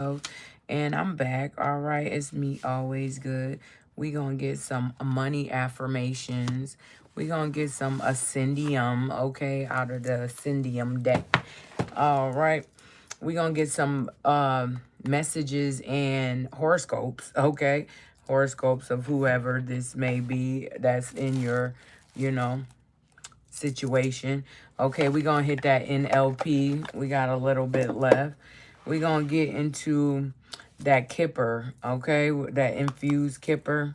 And I'm back. All right, it's me, always good. We gonna get some money affirmations. We gonna get some ascendium, okay, out of the ascendium deck. All right, we gonna get some messages and horoscopes, okay, horoscopes of whoever this may be that's in your, you know, situation. Okay, we gonna hit that NLP. We got a little bit left. We gonna get into that Kipper, okay, that infused Kipper,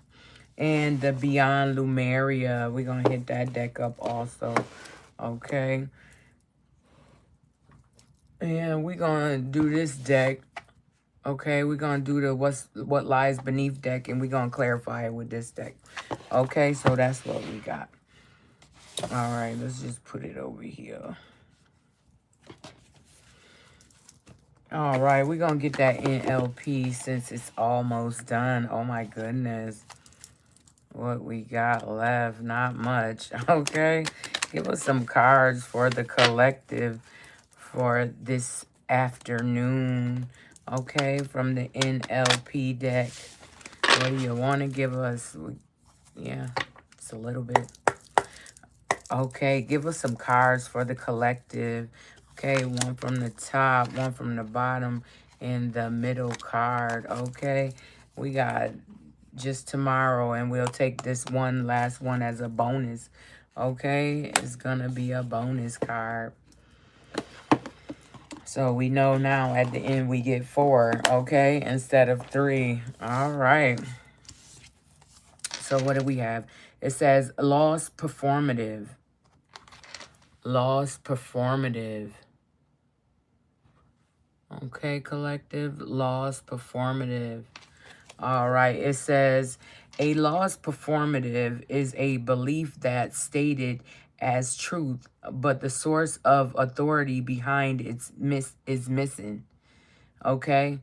and the Beyond Lumeria. We gonna hit that deck up also, okay. And we gonna do this deck. Okay, we're gonna do the what lies beneath deck, and we're gonna clarify it with this deck. Okay, so that's what we got. All right, let's just put it over here. All right, we're going to get that NLP since it's almost done. Oh, my goodness. What we got left, not much. Okay, give us some cards for the collective for this afternoon. Okay, from the NLP deck. What do you want to give us? Yeah, it's a little bit. Okay, give us some cards for the collective. Okay, one from the top, one from the bottom, and the middle card. Okay, we got just tomorrow, and we'll take this one last one as a bonus. Okay, it's gonna be a bonus card. So we know now at the end we get 4, okay, instead of 3. All right. So what do we have? It says lost performative. Lost performative. Okay, collective. Lost performative. All right. It says a lost performative is a belief that's stated as truth, but the source of authority behind it is missing. Okay.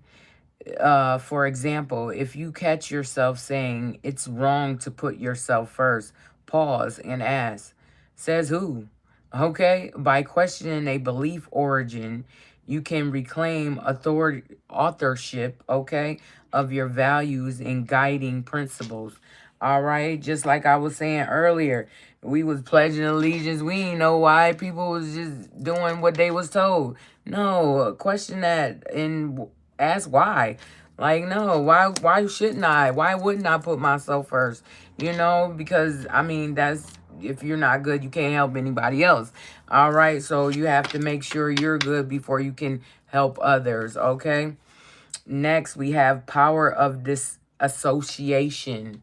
For example, if you catch yourself saying it's wrong to put yourself first, pause and ask, says who? Okay, by questioning a belief origin, you can reclaim authorship, okay, of your values and guiding principles. All right, just like I was saying earlier, we was pledging allegiance. We didn't know why people was just doing what they was told. No, question that and ask why. Like, no, why shouldn't I? Why wouldn't I put myself first? You know, because I mean that's if you're not good, you can't help anybody else. All right, so you have to make sure you're good before you can help others, okay? Next, we have power of disassociation.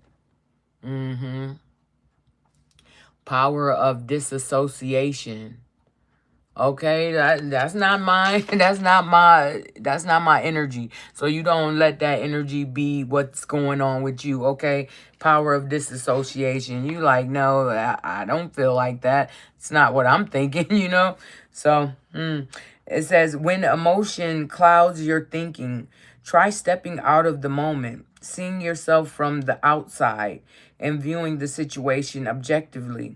Power of disassociation. Okay, that's not mine. That's not my energy. So you don't let that energy be what's going on with you. Okay, power of disassociation. You like, no, I don't feel like that. It's not what I'm thinking. So it says when emotion clouds your thinking, try stepping out of the moment, seeing yourself from the outside, and viewing the situation objectively.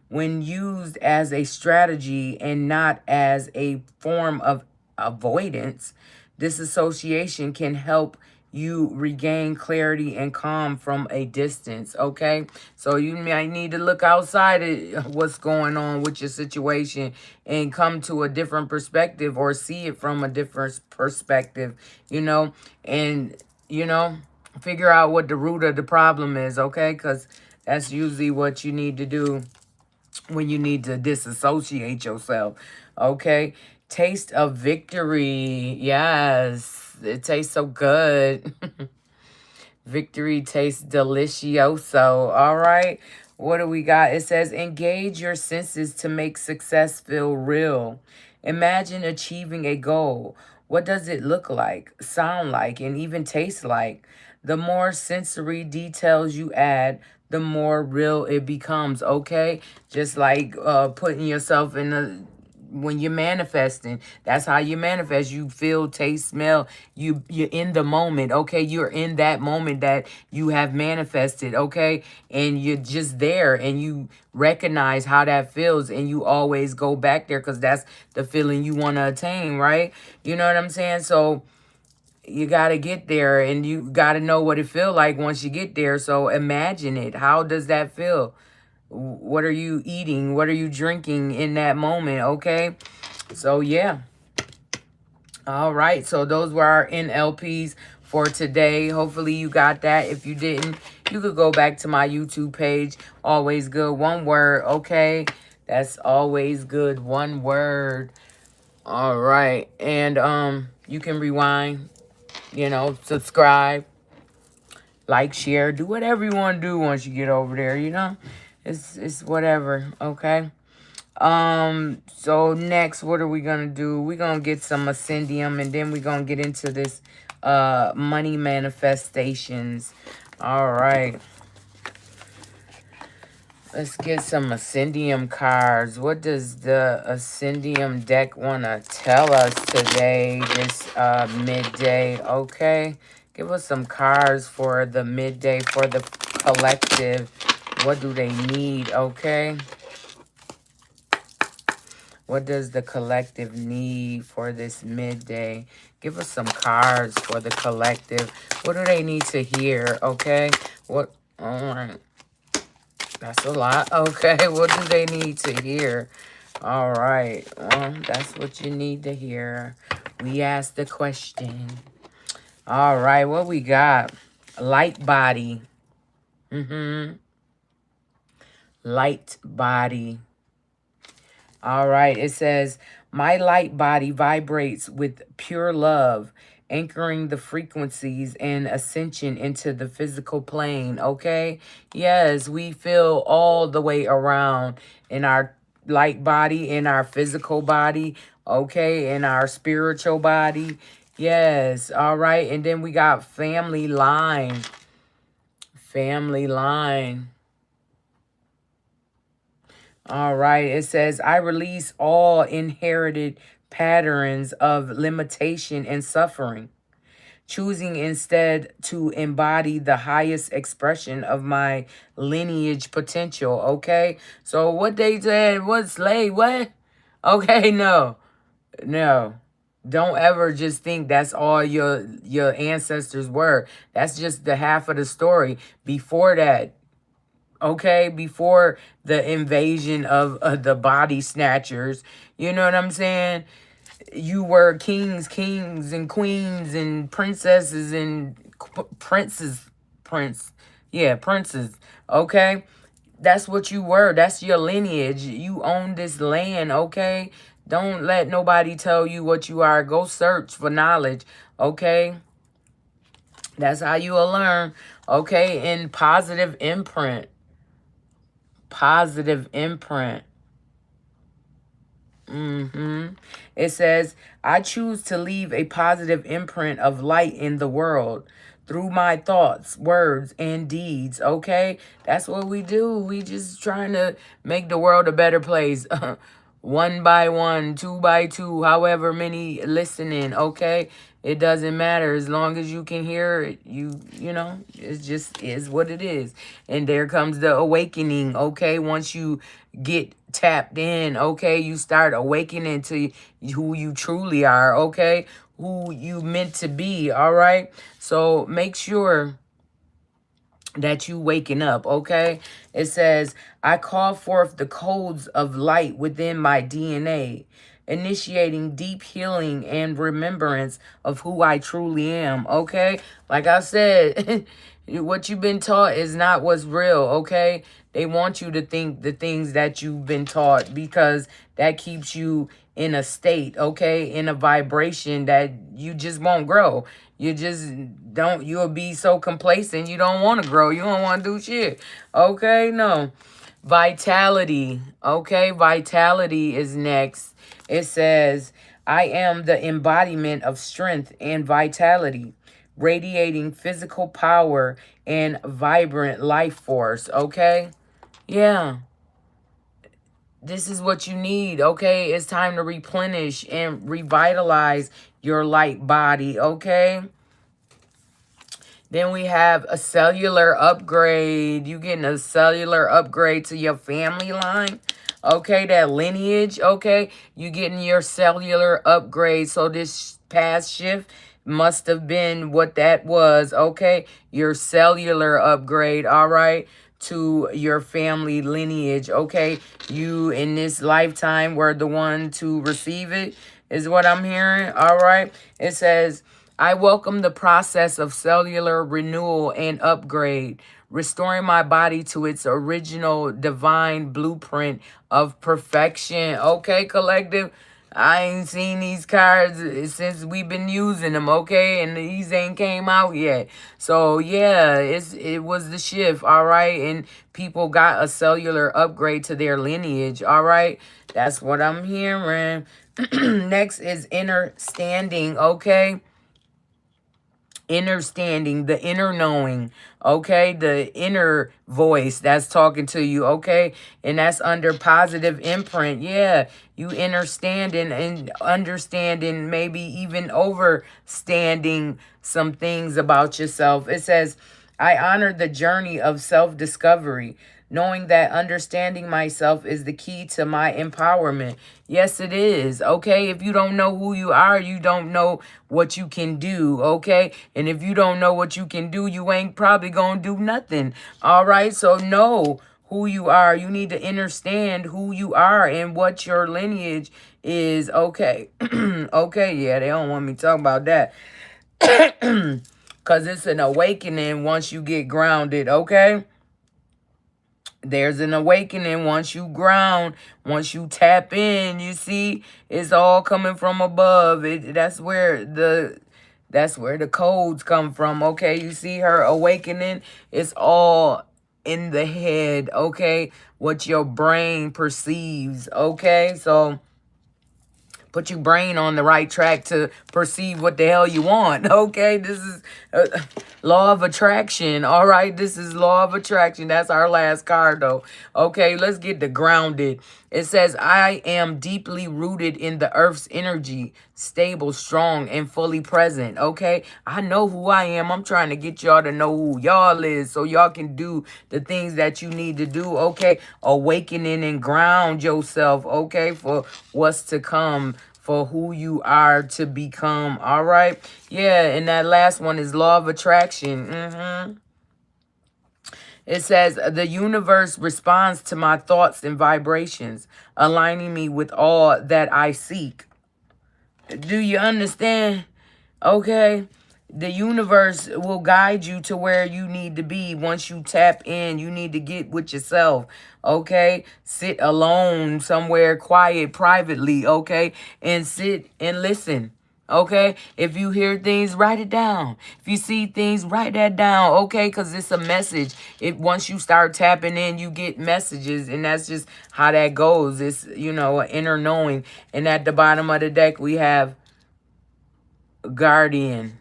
When used as a strategy and not as a form of avoidance, disassociation can help you regain clarity and calm from a distance, okay? So you might need to look outside at what's going on with your situation and come to a different perspective or see it from a different perspective, and, figure out what the root of the problem is, okay? Because that's usually what you need to do when you need to disassociate yourself. Okay. Taste of victory. Yes. It tastes so good. Victory tastes delicioso. All right. What do we got? It says engage your senses to make success feel real. Imagine achieving a goal. What does it look like, sound like, and even taste like? The more sensory details you add, the more real it becomes, okay? Just like putting yourself in when you're manifesting, that's how you manifest. You feel, taste, smell. You're in the moment, okay? You're in that moment that you have manifested, okay? And you're just there and you recognize how that feels and you always go back there because that's the feeling you want to attain, right? You know what I'm saying? So You got to get there, and you got to know what it feel like once you get there. So imagine it. How does that feel? What are you eating? What are you drinking in that moment? Okay. So yeah. All right. So those were our NLPs for today. Hopefully you got that. If you didn't, you could go back to my YouTube page. Always good. One word. Okay. That's always good. One word. All right. And you can rewind, you know, subscribe, like, share, do whatever you want to do once you get over there, you know. It's whatever, okay? So next, what are we gonna do? We're gonna get some ascendium, and then we're gonna get into this money manifestations. All right. Let's get some ascendium cards. What does the ascendium deck want to tell us today, this midday? Okay. Give us some cards for the midday, for the collective. What do they need? Okay. What does the collective need for this midday? Give us some cards for the collective. What do they need to hear? Okay. What? All right. That's a lot. Okay, what do they need to hear? All right. Well, that's what you need to hear. We asked the question. All right, what we got? Light body. Light body. All right, it says, my light body vibrates with pure love, anchoring the frequencies and ascension into the physical plane, okay? Yes, we feel all the way around in our light body, in our physical body, okay? In our spiritual body. Yes, all right. And then we got family line. Family line. All right. It says, I release all inherited patterns of limitation and suffering, choosing instead to embody the highest expression of my lineage potential. Okay. So what they said, what slave, what? Okay, no, no. Don't ever just think that's all your ancestors were. That's just the half of the story. Before that, okay, before the invasion of the body snatchers, you know what I'm saying? You were kings and queens and princesses and princes, okay? That's what you were. That's your lineage. You own this land, okay? Don't let nobody tell you what you are. Go search for knowledge, okay? That's how you will learn, okay? And positive imprint. Positive imprint. It says, I choose to leave a positive imprint of light in the world through my thoughts, words, and deeds. Okay? That's what we do. We just trying to make the world a better place. One by one, two by two, however many listening. Okay? It doesn't matter as long as you can hear it. You know, it just is what it is. And there comes the awakening. Okay? Once you get tapped in, okay, you start awakening to who you truly are, okay, who you meant to be. All right, so make sure that you waking up, okay? It says, I call forth the codes of light within my DNA, initiating deep healing and remembrance of who I truly am, okay? Like I said, what you've been taught is not what's real, okay? They want you to think the things that you've been taught because that keeps you in a state, okay? In a vibration that you just won't grow. You just don't, you'll be so complacent. You don't want to grow. You don't want to do shit. Okay, no. Vitality. Okay, vitality is next. It says, I am the embodiment of strength and vitality, radiating physical power and vibrant life force. Okay, yeah. This is what you need, okay? It's time to replenish and revitalize your light body, okay? Then we have a cellular upgrade. You getting a cellular upgrade to your family line. Okay, that lineage, okay? You getting your cellular upgrade. So this past shift must have been what that was, okay? Your cellular upgrade, all right? To your family lineage, okay? You in this lifetime were the one to receive it, is what I'm hearing, all right? It says, I welcome the process of cellular renewal and upgrade, restoring my body to its original divine blueprint of perfection. Okay, collective? I ain't seen these cards since we've been using them, okay? And these ain't came out yet. So yeah, it was the shift, all right? And people got a cellular upgrade to their lineage, all right? That's what I'm hearing. Next is inner standing, okay? Inner standing, the inner knowing, okay? The inner voice that's talking to you, okay? And that's under positive imprint. Yeah, you understanding and understanding, maybe even overstanding some things about yourself. It says, I honor the journey of self-discovery, knowing that understanding myself is the key to my empowerment. Yes, it is. Okay. If you don't know who you are, you don't know what you can do. Okay. And if you don't know what you can do, you ain't probably going to do nothing. All right. So know who you are. You need to understand who you are and what your lineage is. Okay. Okay. Yeah. They don't want me talking about that. Because it's an awakening once you get grounded. Okay. There's an awakening once you ground, once you tap in. You see, it's all coming from above. That's where the codes come from. Okay, you see her awakening. It's all in the head. Okay, what your brain perceives. Okay, so put your brain on the right track to perceive what the hell you want. Okay, this is law of attraction. All right, this is law of attraction. That's our last card though. Okay, let's get the grounded. It says, I am deeply rooted in the earth's energy, stable, strong, and fully present. Okay, I know who I am. I'm trying to get y'all to know who y'all is so y'all can do the things that you need to do. Okay, awakening and ground yourself. Okay, for what's to come, for who you are to become. All right. Yeah. And that last one is law of attraction. It says, the universe responds to my thoughts and vibrations, aligning me with all that I seek. Do you understand? Okay. The universe will guide you to where you need to be once you tap in. You need to get with yourself. Okay. Sit alone somewhere quiet, privately. Okay. And sit and listen. Okay. If you hear things, write it down. If you see things, write that down. Okay. Because it's a message. Once you start tapping in, you get messages. And that's just how that goes. It's, an inner knowing. And at the bottom of the deck, we have guardian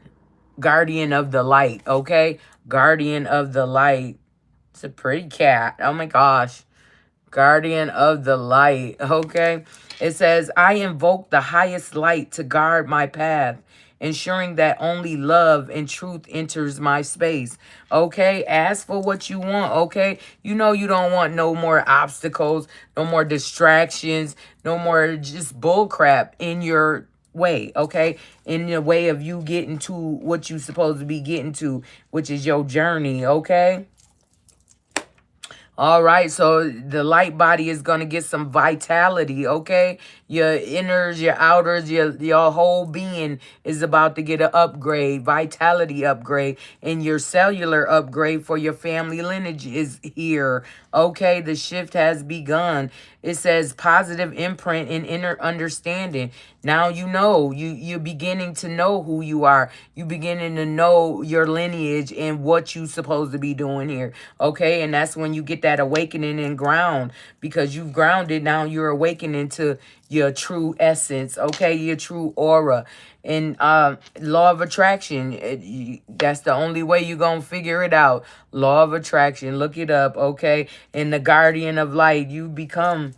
of the light. Okay, guardian of the light. It's a pretty cat. Oh my gosh. Guardian of the light. Okay, it says, I invoke the highest light to guard my path, ensuring that only love and truth enters my space. Okay, ask for what you want. Okay, you don't want no more obstacles, no more distractions, no more just bull crap in your way. Okay, in the way of you getting to what you supposed to be getting to, which is your journey. Okay. All right, so the light body is going to get some vitality, okay? Your inners, your outers, your whole being is about to get an upgrade, vitality upgrade, and your cellular upgrade for your family lineage is here, okay? The shift has begun. It says positive imprint and inner understanding. Now you're beginning to know who you are. You beginning to know your lineage and what you supposed to be doing here. Okay. And that's when you get that awakening and ground, because you've grounded. Now you're awakening to your true essence. Okay. Your true aura. And law of attraction, that's the only way you're going to figure it out. Law of attraction. Look it up. Okay. And the guardian of light, you become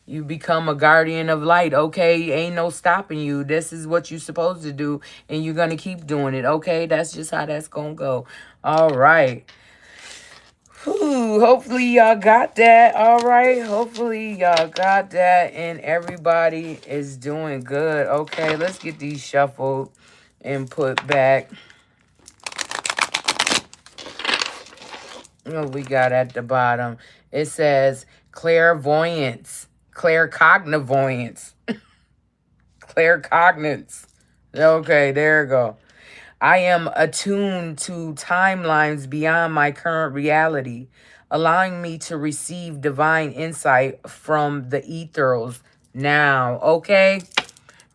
a guardian of light. Okay, ain't no stopping you. This is what you're supposed to do, and you're gonna keep doing it. Okay, that's just how that's gonna go. All right. Whew, hopefully y'all got that. All right, hopefully y'all got that, and everybody is doing good. Okay, let's get these shuffled. and put back what we got at the bottom. It says clairvoyance, claircognizance, claircognizance. Okay, there you go. I am attuned to timelines beyond my current reality, allowing me to receive divine insight from the ethers now. Okay?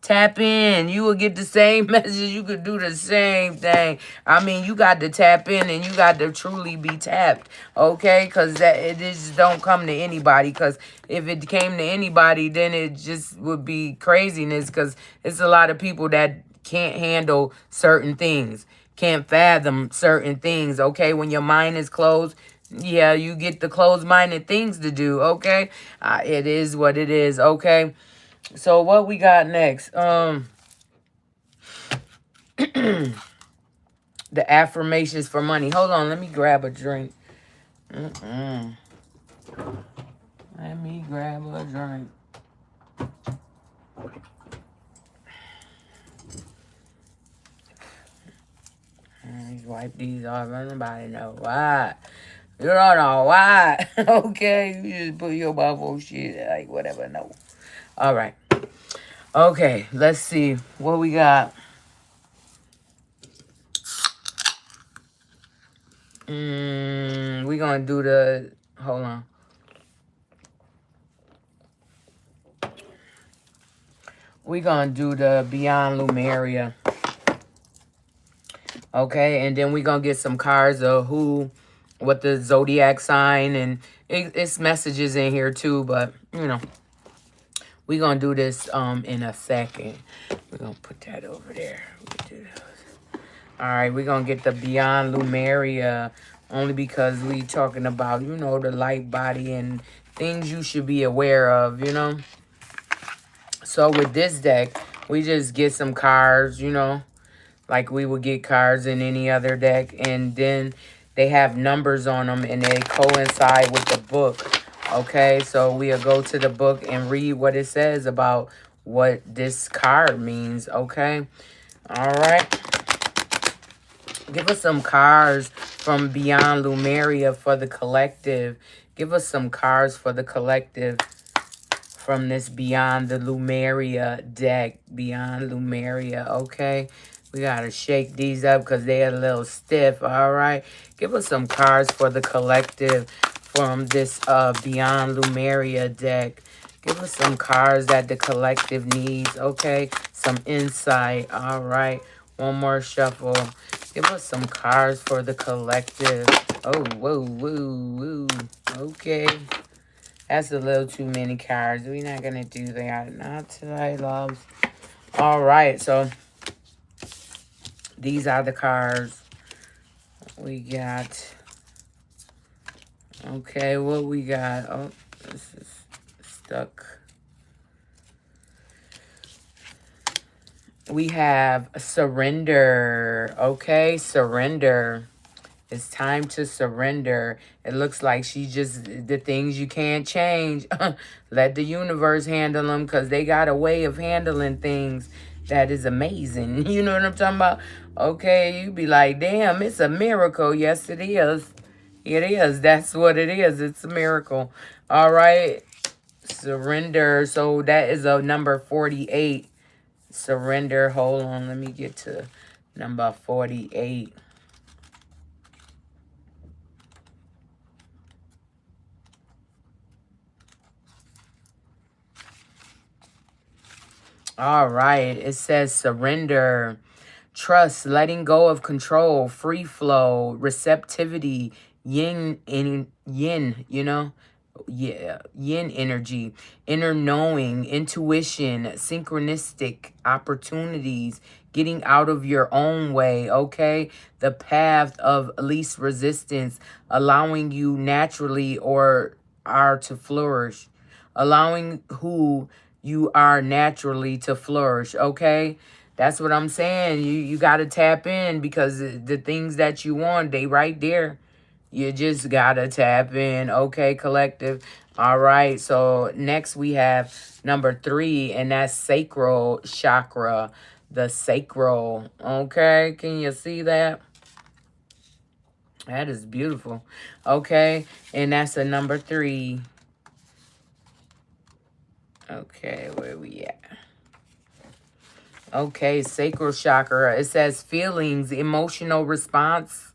Tap in. You will get the same message. You could do the same thing. I mean, you got to tap in and you got to truly be tapped. Okay? Because it just don't come to anybody. Because if it came to anybody, then it just would be craziness. Because it's a lot of people that can't handle certain things. Can't fathom certain things. Okay? When your mind is closed, yeah, you get the closed-minded things to do. Okay? It is what it is. Okay? So what we got next? The affirmations for money. Hold on, let me grab a drink. Let me grab a drink. Let's wipe these off. Nobody know why. You don't know why. Okay, you just put your mouth on shit like whatever. No. All right. Okay, let's see what we got. We gonna do the. Hold on. We gonna do the Beyond Lumeria. Okay, and then we gonna get some cards of what the zodiac sign, and it's messages in here too. But you know, we gonna do this in a second. We're gonna put that over there. All right, we're gonna get the Beyond Lumeria only because we talking about, you know, the light body and things you should be aware of, you know. So with this deck, we just get some cards, you know, like we would get cards in any other deck. And then they have numbers on them and they coincide with the book. Okay, so we'll go to the book and read what it says about what this card means. Okay, all right. Give us some cards from Beyond Lumeria for the collective. Give us some cards for the collective from this Beyond the Lumeria deck. Beyond Lumeria, okay? We got to shake these up because they're a little stiff, all right? Give us some cards for the collective from this Beyond Lumeria deck. Give us some cards that the collective needs, okay? Some insight, all right? One more shuffle. Give us some cards for the collective. Oh, whoa, whoa, whoa. Okay. That's a little too many cards. We're not going to do that. Not today, loves. All right. So, these are the cards we got. Okay, what we got? Oh, this is stuck. We have surrender. Okay, surrender. It's time to surrender. It looks like she just, the things you can't change. Let the universe handle them because they got a way of handling things that is amazing. You know what I'm talking about? Okay, you be like, damn, it's a miracle. Yes, it is. It is. That's what it is. It's a miracle. All right. Surrender. So that is a number 48. Surrender. Hold on. Let me get to number 48. All right. It says surrender, trust, letting go of control, free flow, receptivity, yin, you know? Yeah, yin energy, inner knowing, intuition, synchronistic opportunities, getting out of your own way, okay? The path of least resistance, allowing you naturally or are to flourish, allowing who you are naturally to flourish, okay? That's what I'm saying. You got to tap in because the things that you want, they right there. You just gotta tap in. Okay, collective. All right. So next we have number 3, and that's sacral chakra. the sacral. Okay, can you see that? That is beautiful. Okay, and that's a number 3. Okay, where we at? Okay, sacral chakra. It says feelings, emotional responses,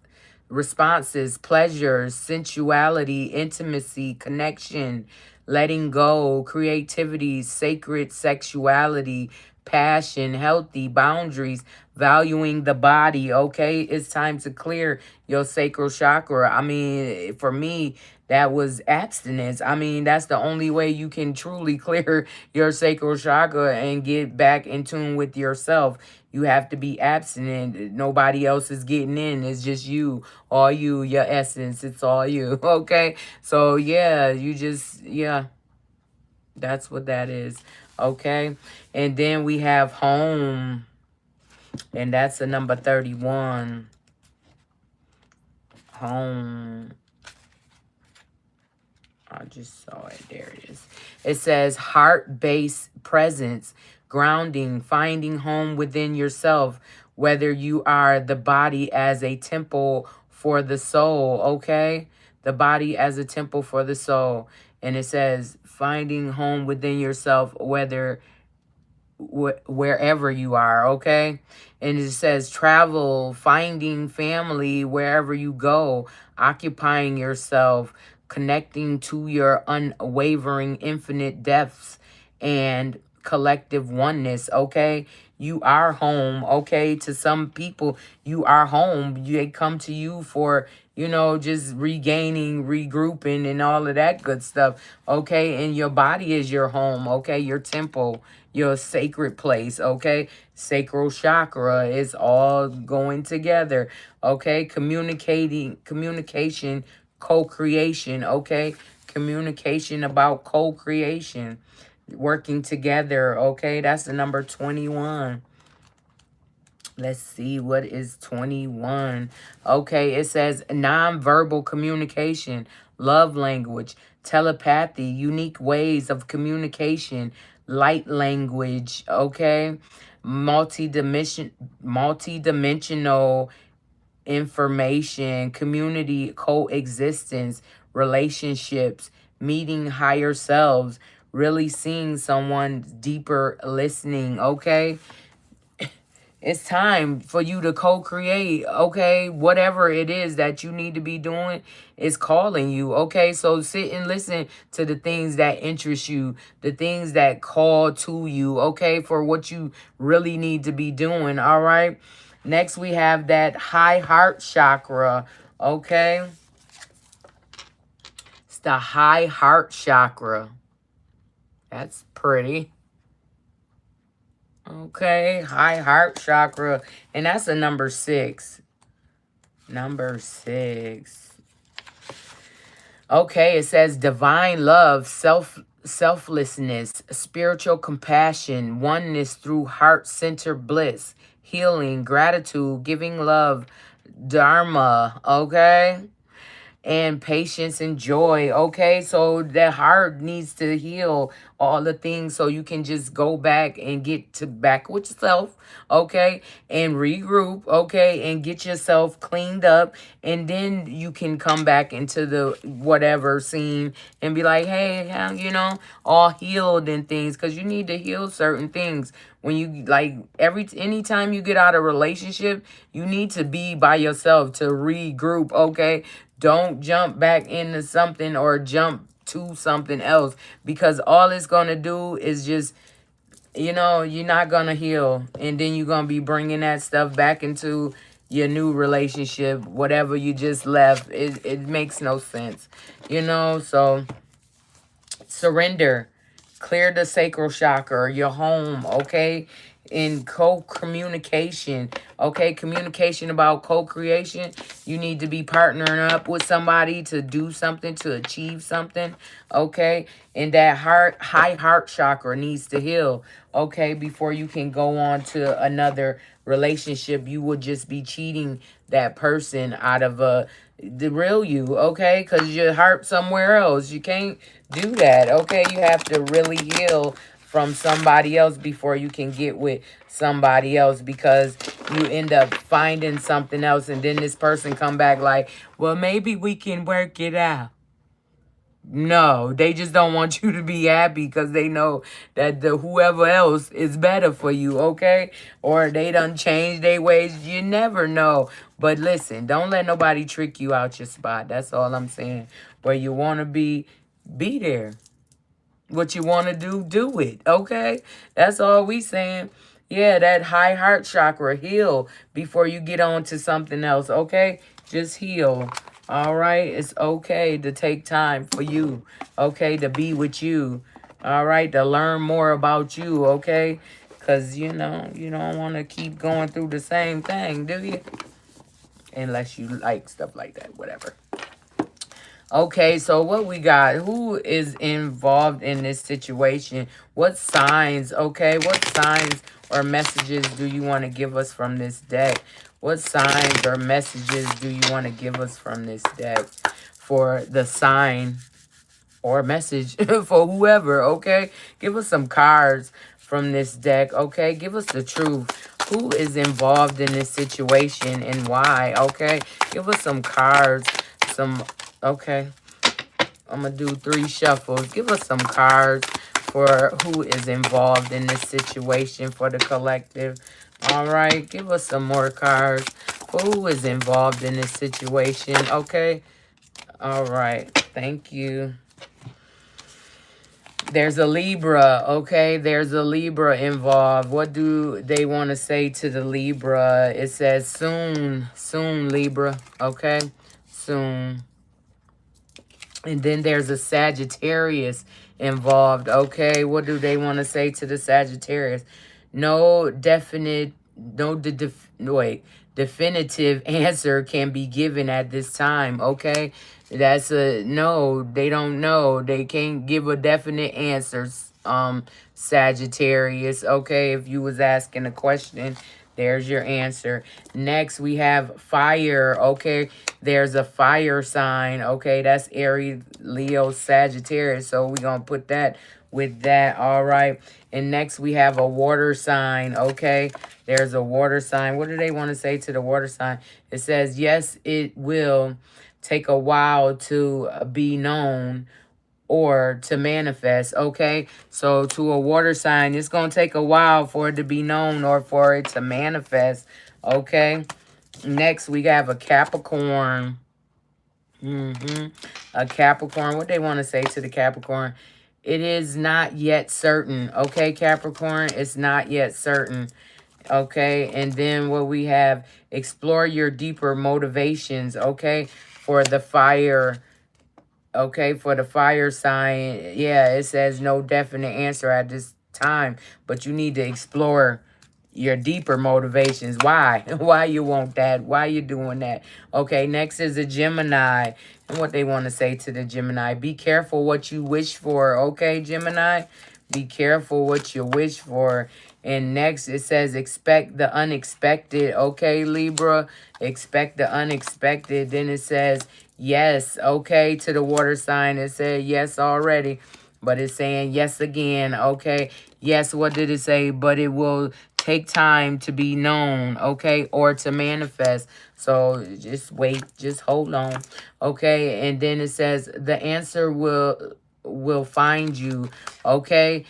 pleasures, sensuality, intimacy, connection, letting go, creativity, sacred sexuality, passion, healthy boundaries, valuing the body. Okay, it's time to clear your sacral chakra. I mean, for me, that was abstinence. I mean, that's the only way you can truly clear your sacral chakra and get back in tune with yourself. You have to be abstinent. Nobody else is getting in. It's just you, all you, your essence. It's all you. Okay. So yeah, you just, yeah, that's what that is. Okay. And then we have home, and that's a number 31. Home. I just saw it. There it is. It says heart-based presence, grounding, finding home within yourself, whether you are the body as a temple for the soul, okay? The body as a temple for the soul. And it says finding home within yourself, whether wherever you are, okay? And it says travel, finding family wherever you go, occupying yourself, connecting to your unwavering infinite depths and collective oneness, okay? You are home, okay? To some people, you are home. They come to you for, you know, just regaining, regrouping, and all of that good stuff, okay? And your body is your home, okay? Your temple, your sacred place, okay? Sacral chakra is all going together, okay? Communication, co-creation, okay? Communication about co-creation, working together, okay? That's the number 21. Let's see, what is 21? Okay, it says nonverbal communication, love language, telepathy, unique ways of communication, light language, okay? Multi-dimensional information, community coexistence, relationships, meeting higher selves, really seeing someone deeper, listening, okay? It's time for you to co-create, okay? Whatever it is that you need to be doing is calling you, okay? So sit and listen to the things that interest you, the things that call to you, okay? For what you really need to be doing, all right? Next, we have that high heart chakra, okay? It's the high heart chakra. That's pretty. Okay, high heart chakra. And that's a number 6. Number 6. Okay, it says divine love, selflessness, spiritual compassion, oneness through heart-centered bliss, healing, gratitude, giving love, dharma, okay? And patience and joy, okay? So the heart needs to heal all the things so you can just go back and get to back with yourself, okay? And regroup, okay? And get yourself cleaned up, and then you can come back into the whatever scene and be like, hey, you know, all healed and things, because you need to heal certain things. When you, like, anytime you get out of a relationship, you need to be by yourself to regroup, okay? Don't jump back into something or jump to something else, because all it's going to do is just, you know, you're not going to heal. And then you're going to be bringing that stuff back into your new relationship, whatever you just left. It makes no sense, you know? So surrender. Clear the sacral chakra, your home, okay? In co-communication, okay? Communication about co-creation. You need to be partnering up with somebody to do something, to achieve something, okay? And that high heart chakra needs to heal, okay? Before you can go on to another relationship, you would just be cheating that person out of the real you, okay? Because your heart somewhere else. You can't do that, okay? You have to really heal from somebody else before you can get with somebody else, because you end up finding something else, and then this person come back like, well, maybe we can work it out. No, they just don't want you to be happy because they know that the whoever else is better for you, okay? Or they done changed their ways. You never know. But listen, don't let nobody trick you out your spot. That's all I'm saying. Where you want to be there. What you want to do it, okay? That's all we saying. Yeah, that high heart chakra, heal before you get on to something else, okay? Just heal. All right? It's okay to take time for you, okay? To be with you, all right? To learn more about you, okay? Because, you know, you don't want to keep going through the same thing, do you? Unless you like stuff like that, whatever. Okay, so what we got? Who is involved in this situation? What signs, okay? What signs or messages do you want to give us from this deck? What signs or messages do you want to give us from this deck for the sign or message for whoever, okay? Give us some cards from this deck, okay? Give us the truth. Who is involved in this situation and why, okay? Give us some cards, some, okay? I'm going to do 3 shuffles. Give us some cards for who is involved in this situation for the collective. All right. Give us some more cards for who is involved in this situation. Okay. All right. Thank you. There's a Libra, okay? There's a Libra involved. What do they want to say to the Libra? It says soon, soon, Libra, okay? Soon. And then there's a Sagittarius involved, okay? What do they want to say to the Sagittarius? No definite, definitive answer can be given at this time, okay? That's a no, they don't know. They can't give a definite answer, Sagittarius, okay? If you was asking a question, there's your answer. Next, we have fire, okay? There's a fire sign, okay? That's Aries, Leo, Sagittarius. So we're going to put that with that, all right? And next, we have a water sign, okay? There's a water sign. What do they want to say to the water sign? It says, yes, it will take a while to be known or to manifest, okay? So to a water sign, it's going to take a while for it to be known or for it to manifest, okay? Next, we have a Capricorn. A Capricorn. What they want to say to the Capricorn? It is not yet certain, okay, Capricorn? It's not yet certain, okay? And then what we have, explore your deeper motivations, okay, for the fire. Okay, for the fire sign, yeah, it says no definite answer at this time, but you need to explore your deeper motivations. Why? Why you want that? Why you doing that? Okay, next is a Gemini. And what they want to say to the Gemini. Be careful what you wish for. Okay, Gemini? Be careful what you wish for. And next it says expect the unexpected. Okay, Libra? Expect the unexpected. Then it says yes. Okay, to the water sign. It said yes already. But it's saying yes again, okay? Yes, what did it say? But it will take time to be known, okay? Or to manifest. So just wait, just hold on, okay? And then it says the answer will find you, okay?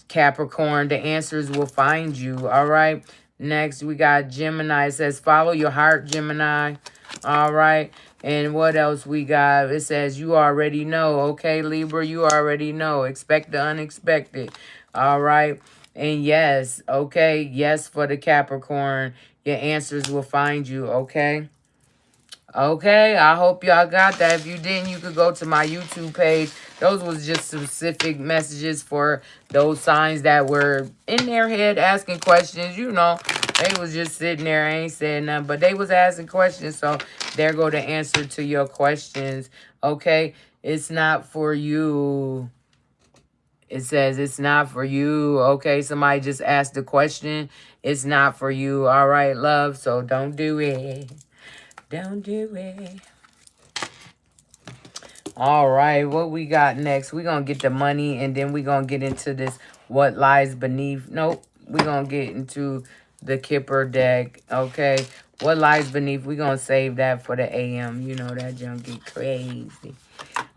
Capricorn, the answers will find you, all right? Next, we got Gemini. It says follow your heart, Gemini, all right? And what else we got? It says you already know. Okay, Libra, you already know. Expect the unexpected. All right. And yes, okay. Yes for the Capricorn. Your answers will find you. Okay. Okay, I hope y'all got that. If you didn't, you could go to my YouTube page. Those was just specific messages for those signs that were in their head asking questions. You know, they was just sitting there, ain't saying nothing, but they was asking questions. So there go the answer to your questions. Okay, it's not for you. It says it's not for you. Okay, somebody just asked the question. It's not for you. All right, love. So don't do it. Don't do it. All right, what we got next? We're going to get the money, and then we're going to get into this what lies beneath. Nope. We're going to get into the Kipper deck. Okay. What lies beneath. We're going to save that for the AM. You know, that junk get crazy.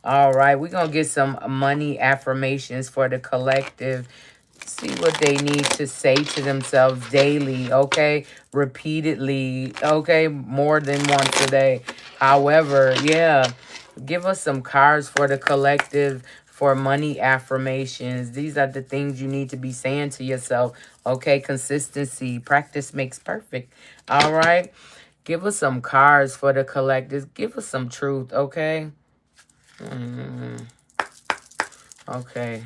All right. We're going to get some money affirmations for the collective. See what they need to say to themselves daily, okay? Repeatedly, okay? More than once a day. However, yeah, give us some cards for the collective for money affirmations. These are the things you need to be saying to yourself, okay? Consistency. Practice makes perfect, all right? Give us some cards for the collective. Give us some truth, okay? Okay.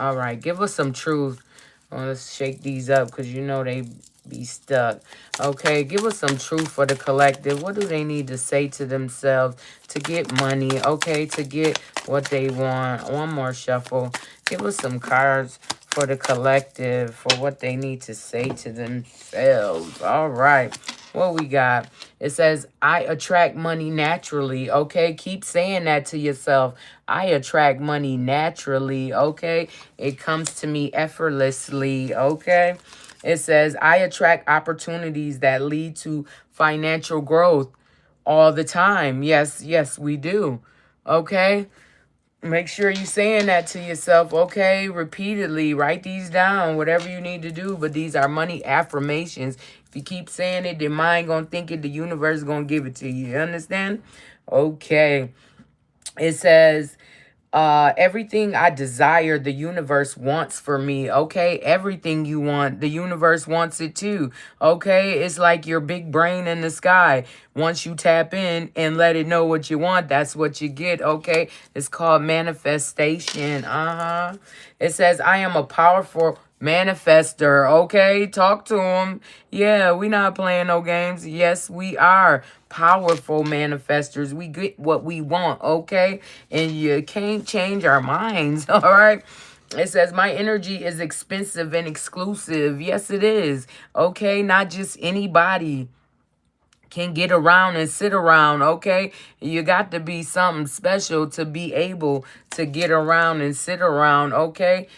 All right, give us some truth. Well, let's shake these up because you know they be stuck. Okay, give us some truth for the collective. What do they need to say to themselves to get money? Okay, to get what they want. One more shuffle. Give us some cards for the collective for what they need to say to themselves. All right. What we got? It says, I attract money naturally. Okay, keep saying that to yourself. I attract money naturally. Okay, it comes to me effortlessly. Okay, it says, I attract opportunities that lead to financial growth all the time. Yes, yes, we do. Okay. Make sure you're saying that to yourself, okay? Repeatedly. Write these down, whatever you need to do. But these are money affirmations. If you keep saying it, your mind going to think it. The universe is going to give it to you. You understand? Okay. It says, everything I desire, the universe wants for me. Okay, everything you want, the universe wants it too. Okay, it's like your big brain in the sky. Once you tap in and let it know what you want, that's what you get. Okay, it's called manifestation. It says, I am a powerful manifester. Okay, talk to him. Yeah, we not playing no games. Yes, we are powerful manifestors. We get what we want. Okay, and you can't change our minds. All right. It says, my energy is expensive and exclusive. Yes, it is. Okay, not just anybody can get around and sit around, okay? You got to be something special to be able to get around and sit around, okay?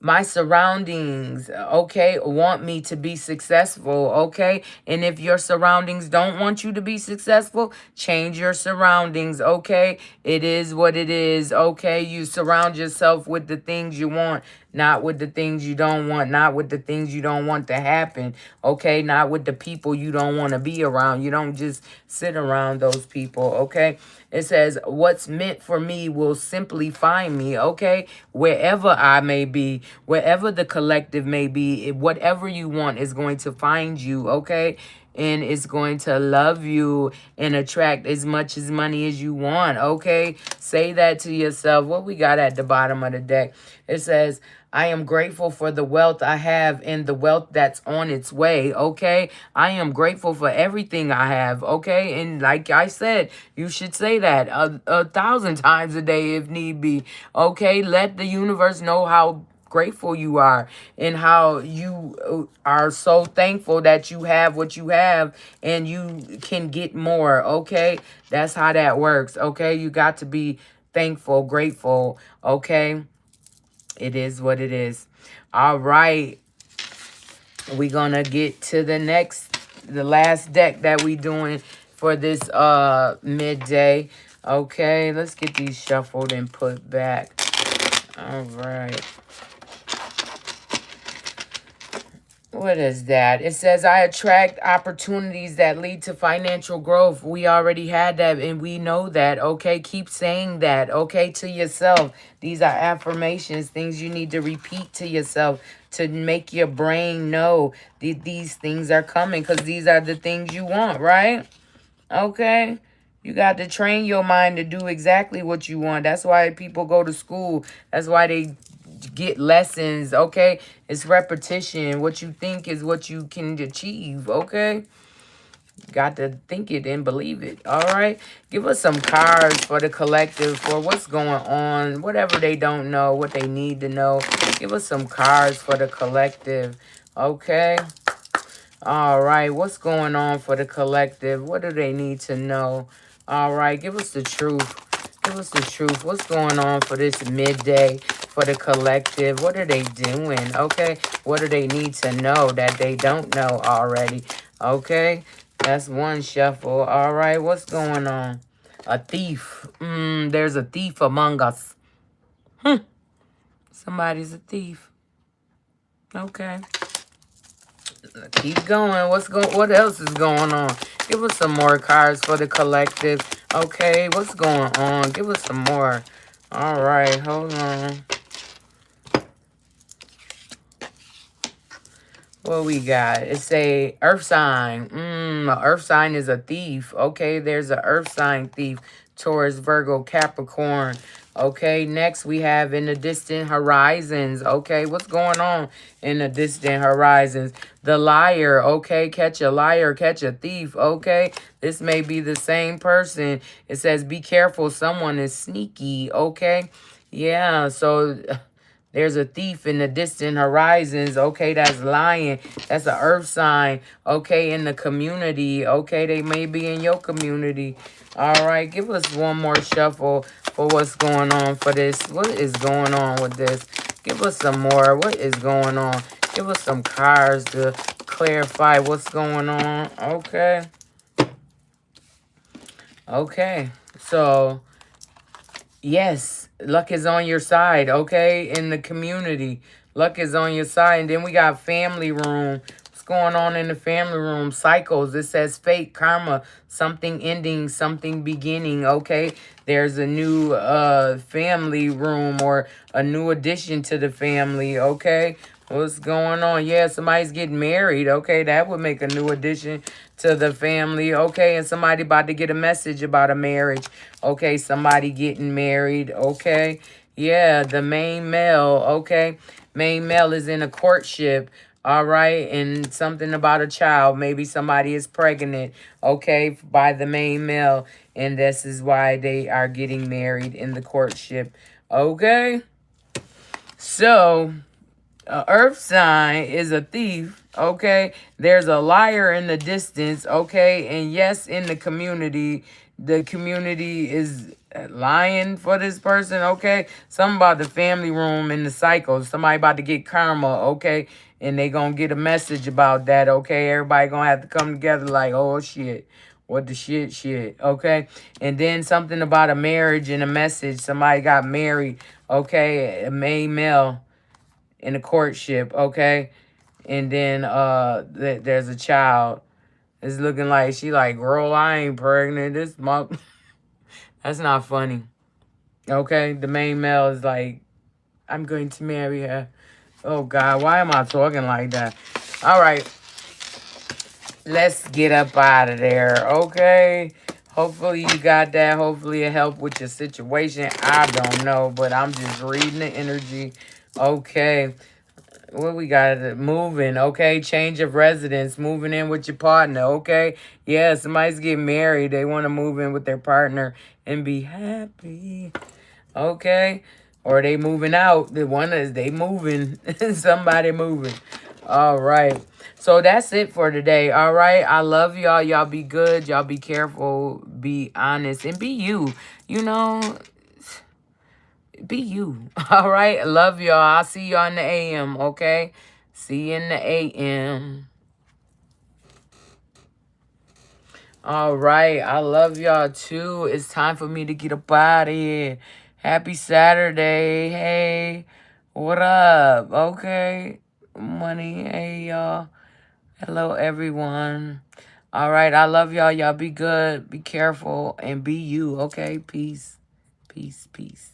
My surroundings, okay, want me to be successful, okay? And if your surroundings don't want you to be successful, change your surroundings, okay? It is what it is, okay? You surround yourself with the things you want, not with the things you don't want, not with the things you don't want to happen, okay? Not with the people you don't want to be around. You don't just sit around those people, okay? It says, what's meant for me will simply find me, okay? Wherever I may be, wherever the collective may be, whatever you want is going to find you, okay? And it's going to love you and attract as much as money as you want, okay? Say that to yourself. What we got at the bottom of the deck? It says, I am grateful for the wealth I have and the wealth that's on its way, okay? I am grateful for everything I have, okay? And like I said, you should say that a thousand times a day if need be, okay? Let the universe know how grateful you are and how you are so thankful that you have what you have and you can get more, okay? That's how that works, okay? You got to be thankful, grateful, okay? It is what it is. All right. We're going to get to the last deck that we doing for this midday. Okay, let's get these shuffled and put back. All right. What is that? It says, I attract opportunities that lead to financial growth. We already had that and we know that. Okay, keep saying that. Okay, to yourself. These are affirmations, things you need to repeat to yourself to make your brain know that these things are coming because these are the things you want, right? Okay. You got to train your mind to do exactly what you want. That's why people go to school. That's why they get lessons, okay? It's repetition. What you think is what you can achieve, okay? Got to think it and believe it, all right? Give us some cards for the collective for what's going on, whatever they don't know, what they need to know. Give us some cards for the collective, okay? All right, what's going on for the collective? What do they need to know? All right, give us the truth. Give us the truth. What's going on for this midday for the collective. What are they doing? Okay. What do they need to know that they don't know already? Okay. That's one shuffle. All right. What's going on? A thief. There's a thief among us. Somebody's a thief. Okay. Keep going. What else is going on? Give us some more cards for the collective. Okay, what's going on? Give us some more. All right, hold on. What we got? It's a earth sign. A earth sign is a thief. Okay, there's a earth sign thief. Taurus, Virgo, Capricorn. Okay, next we have in the distant horizons. Okay, what's going on in the distant horizons? The liar. Okay, catch a liar, catch a thief. Okay, this may be the same person. It says be careful, someone is sneaky. Okay, yeah, so there's a thief in the distant horizons. Okay, that's lying. That's an earth sign. Okay, in the community. Okay, they may be in your community. All right, give us one more shuffle for what's going on for this. What is going on with this? Give us some more. What is going on? Give us some cards to clarify what's going on. Okay. Okay. So, yes, luck is on your side, okay? In the community, luck is on your side. And then we got family room. What's going on in the family room? Cycles. It says fate, karma, something ending, something beginning, okay? There's a new family room or a new addition to the family, okay? What's going on? Yeah, somebody's getting married. Okay, that would make a new addition to the family. Okay, and somebody about to get a message about a marriage. Okay, somebody getting married. Okay, yeah, the main male. Okay, main male is in a courtship. All right, and something about a child. Maybe somebody is pregnant. Okay, by the main male. And this is why they are getting married in the courtship. Okay, so earth sign is a thief, okay? There's a liar in the distance, okay? And yes, in the community is lying for this person, okay? Something about the family room in the cycle. Somebody about to get karma, okay? And they gonna get a message about that, okay? Everybody gonna have to come together like, oh, shit. What the shit, okay? And then something about a marriage and a message. Somebody got married, okay? A male in a courtship, okay? And then there's a child. It's looking like she like, girl, I ain't pregnant. This month. That's not funny. Okay? The main male is like, I'm going to marry her. Oh, God. Why am I talking like that? All right. Let's get up out of there. Okay? Hopefully you got that. Hopefully it helped with your situation. I don't know. But I'm just reading the energy. Okay. What we got? Moving, okay? Change of residence, moving in with your partner, okay? Yeah, somebody's getting married. They want to move in with their partner and be happy, okay? Or they moving out. The one is they moving. Somebody moving. All right. So that's it for today, all right? I love y'all. Y'all be good. Y'all be careful. Be honest. And be you. You know, be you. All right. Love y'all. I'll see y'all in the AM. Okay. See you in the AM. All right. I love y'all too. It's time for me to get up out of here. Happy Saturday. Hey. What up? Okay. Money. Hey, y'all. Hello, everyone. All right. I love y'all. Y'all be good. Be careful. And be you. Okay. Peace. Peace. Peace.